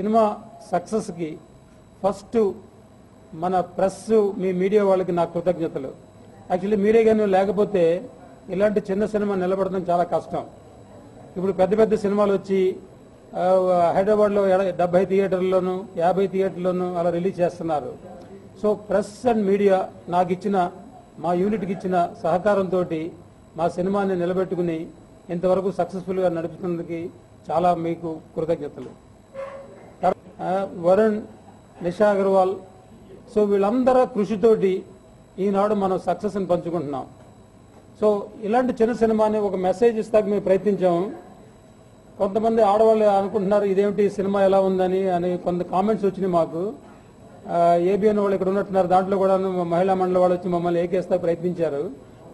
Cinema సక్సెస్కి first మన press మీ media వాళ్ళకి నా కృతజ్ఞతలు. యాక్చువల్లీ మీరే కానీ లేకపోతే ఇలాంటి చిన్న సినిమా నిలబడడం చాలా కష్టం. ఇప్పుడు పెద్ద పెద్ద సినిమాలు వచ్చి హైదరాబాద్లో 70 థియేటర్లోను 50 థియేటర్లోను అలా రిలీజ్ చేస్తున్నారు. సో ప్రెస్ అండ్ మీడియా నాకు ఇచ్చిన, మా యూనిట్కి ఇచ్చిన సహకారంతో మా సినిమాని నిలబెట్టుకుని ఇంతవరకు సక్సెస్ఫుల్గా నడుపుతున్నందుకు చాలా మీకు కృతజ్ఞతలు. వరుణ్, నిషా అగర్వాల్, సో వీళ్ళందరూ కృషితోటి ఈనాడు మనం సక్సెస్ని పంచుకుంటున్నాం. సో ఇలాంటి చిన్న సినిమాని ఒక మెసేజ్ ఇస్తాక మేము ప్రయత్నించాము. కొంతమంది ఆడవాళ్ళు అనుకుంటున్నారు ఇదేమిటి సినిమా ఎలా ఉందని అని కొంత కామెంట్స్ వచ్చినాయి మాకు. ఏబిఎన్ వాళ్ళు ఇక్కడ ఉన్నట్టున్నారు, దాంట్లో కూడా మహిళా మండలి వాళ్ళు వచ్చి మమ్మల్ని ఏకేస్తా ప్రయత్నించారు.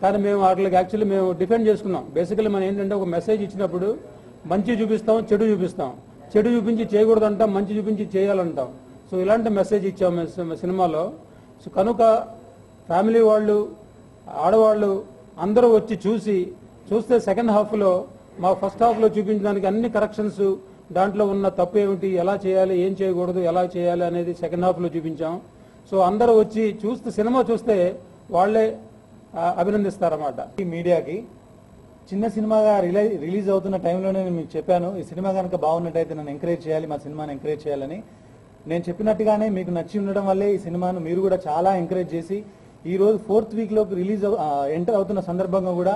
కానీ మేము వాటికి యాక్చువల్లీ మేము డిఫెండ్ చేసుకున్నాం. బేసికల్లీ మనం ఏంటంటే ఒక మెసేజ్ ఇచ్చినప్పుడు మంచి చూపిస్తాం, చెడు చూపిస్తాం. చెడు చూపించి చేయకూడదంటాం, మంచి చూపించి చేయాలంటాం. సో ఇలాంటి మెసేజ్ ఇచ్చాం సినిమాలో. సో కనుక ఫ్యామిలీ వాళ్ళు, ఆడవాళ్ళు అందరూ వచ్చి చూస్తే సెకండ్ హాఫ్లో మా ఫస్ట్ హాఫ్లో చూపించడానికి అన్ని కరెక్షన్స్, దాంట్లో ఉన్న తప్పు ఏమిటి, ఎలా చేయాలి, ఏం చేయకూడదు, ఎలా చేయాలి అనేది సెకండ్ హాఫ్లో చూపించాం. సో అందరూ వచ్చి సినిమా చూస్తే వాళ్ళే అభినందిస్తారన్నమాట. ఈ మీడియాకి చిన్న సినిమాగా రిలీజ్ అవుతున్న టైంలోనే నేను మీకు చెప్పాను, ఈ సినిమా కనుక బాగున్నట్టయితే నన్ను ఎంకరేజ్ చేయాలి, మా సినిమాని ఎంకరేజ్ చేయాలని. నేను చెప్పినట్టుగానే మీకు నచ్చి ఉండడం వల్లే ఈ సినిమాను మీరు కూడా చాలా ఎంకరేజ్ చేసి ఈ రోజు 4th వీక్లోకి ఎంటర్ అవుతున్న సందర్భంగా కూడా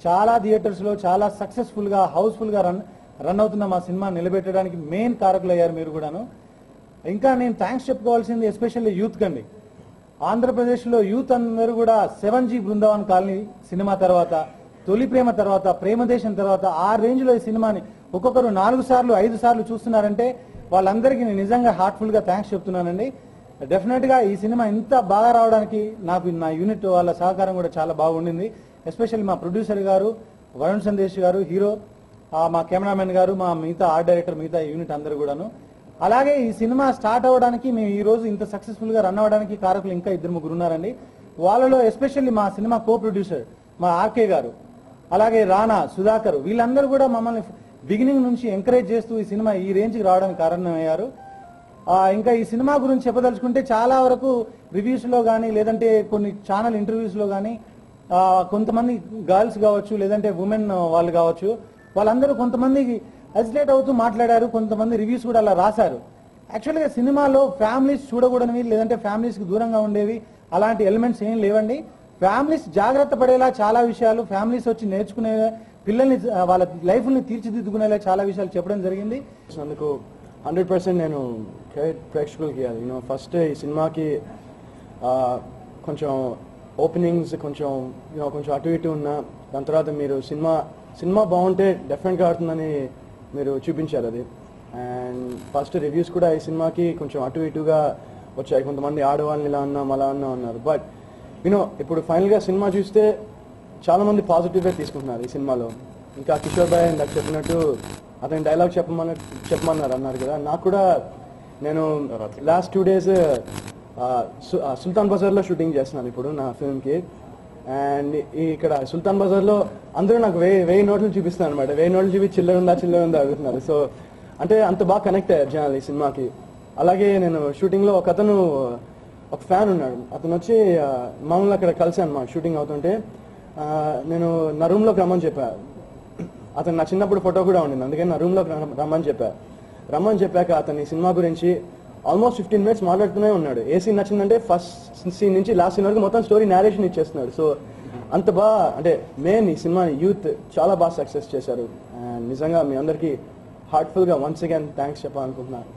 చాలా థియేటర్స్లో చాలా సక్సెస్ఫుల్గా, హౌస్ఫుల్గా రన్ అవుతున్న మా సినిమా నిలబెట్టడానికి మెయిన్ కారకులు అయ్యారు మీరు కూడాను. ఇంకా నేను థ్యాంక్స్ చెప్పుకోవాల్సింది ఎస్పెషల్లీ యూత్ కండి. ఆంధ్రప్రదేశ్లో యూత్ అందరూ కూడా 7G బృందావన్ కాలనీ సినిమా తర్వాత, తొలి ప్రేమ తర్వాత, ప్రేమదేశం తర్వాత ఆ రేంజ్లో ఈ సినిమాని ఒక్కొక్కరు 4 సార్లు 5 సార్లు చూస్తున్నారంటే వాళ్ళందరికీ నేను నిజంగా హార్ట్ఫుల్గా థ్యాంక్స్ చెప్తున్నానండి. డెఫినెట్గా ఈ సినిమా ఇంత బాగా రావడానికి నాకు నా యూనిట్ వాళ్ళ సహకారం కూడా చాలా బాగుండింది. ఎస్పెషల్లీ మా ప్రొడ్యూసర్ గారు, వరుణ్ సందేశ్ గారు, హీరో, మా కెమెరామెన్ గారు, మా మిగతా ఆర్ట్ డైరెక్టర్, మిగతా యూనిట్ అందరూ కూడాను. అలాగే ఈ సినిమా స్టార్ట్ అవ్వడానికి, మేము ఈ రోజు ఇంత సక్సెస్ఫుల్గా రన్ అవ్వడానికి కారకులు ఇంకా 2-3 ఉన్నారండి. వాళ్ళలో ఎస్పెషల్లీ మా సినిమా కో ప్రొడ్యూసర్ మా ఆర్కే గారు, అలాగే రానా, సుధాకర్, వీళ్ళందరూ కూడా మమ్మల్ని బిగినింగ్ నుంచి ఎంకరేజ్ చేస్తూ ఈ సినిమా ఈ రేంజ్కి రావడానికి కారణమయ్యారు. ఇంకా ఈ సినిమా గురించి చెప్పదలుచుకుంటే చాలా వరకు రివ్యూస్లో కానీ, లేదంటే కొన్ని ఛానల్ ఇంటర్వ్యూస్లో కానీ కొంతమంది గర్ల్స్ కావచ్చు, లేదంటే ఉమెన్ వాళ్ళు కావచ్చు, వాళ్ళందరూ కొంతమంది హెసిటేట్ అవుతూ మాట్లాడారు, కొంతమంది రివ్యూస్ కూడా అలా రాశారు. యాక్చువల్గా సినిమాలో ఫ్యామిలీస్ చూడకూడనివి, లేదంటే ఫ్యామిలీస్కి దూరంగా ఉండేవి అలాంటి ఎలిమెంట్స్ ఏం లేవండి. ఫ్యామిలీస్ జాగ్రత్త పడేలా చాలా విషయాలు, ఫ్యామిలీస్ వచ్చి నేర్చుకునే, పిల్లల్ని వాళ్ళ లైఫ్ని తీర్చిదిద్దుకునేలా చాలా విషయాలు చెప్పడం జరిగింది. అందుకు 100% నేను ప్రేక్షకులకి ఇవ్వాలి. ఫస్ట్ ఈ సినిమాకి కొంచెం ఓపెనింగ్స్ కొంచెం అటు ఇటు ఉన్నా, దాని తర్వాత మీరు సినిమా బాగుంటే డెఫినెట్గా ఆడుతుందని మీరు చూపించారు అది. అండ్ ఫస్ట్ రివ్యూస్ కూడా ఈ సినిమాకి కొంచెం అటు ఇటుగా వచ్చాయి. కొంతమంది ఆడవాళ్ళని ఇలా అన్నాం అలా అన్నాం అన్నారు. బట్ ఇప్పుడు ఫైనల్గా సినిమా చూస్తే చాలామంది పాజిటివ్గా తీసుకుంటున్నారు ఈ సినిమాలో. ఇంకా కిషోర్ భాయ్ నాకు చెప్పినట్టు అతని డైలాగ్ చెప్పమన్నారు అన్నారు కదా. నాకు కూడా నేను లాస్ట్ 2 days సుల్తాన్ బజార్లో షూటింగ్ చేస్తున్నాను ఇప్పుడు నా ఫిల్మ్కి. అండ్ ఇక్కడ సుల్తాన్ బజార్లో అందరూ నాకు 1000 నోట్లు చూపిస్తాను అనమాట. 1000 నోట్లు చూపి చిల్లర ఉందా అడుగుతున్నారు. సో అంటే అంత బాగా కనెక్ట్ అయ్యారు జనాలు ఈ సినిమాకి. అలాగే నేను షూటింగ్లో ఒక ఫ్యాన్ ఉన్నాడు, అతను వచ్చి మామూలుగా అక్కడ కలిసాను అన్నమాట షూటింగ్ అవుతుంటే. నేను నా రూమ్లోకి రమ్మని చెప్పాను. అతను నా చిన్నప్పుడు ఫోటో కూడా ఉండింది, అందుకని నా రూమ్లోకి రమ్మని చెప్పాక అతని సినిమా గురించి ఆల్మోస్ట్ 15 minutes మాట్లాడుతూనే ఉన్నాడు. ఏ సీన్ నచ్చిందంటే ఫస్ట్ సీన్ నుంచి లాస్ట్ సీన్ వరకు మొత్తం స్టోరీ నేరేషన్ ఇచ్చేస్తున్నాడు. సో అంత బాగా, అంటే మెయిన్ ఈ సినిమా యూత్ చాలా బాగా సక్సెస్ చేశారు. అండ్ నిజంగా మీ అందరికీ హార్ట్ఫుల్గా వన్స్ అగైన్ థ్యాంక్స్ చెప్పాలనుకుంటున్నాను.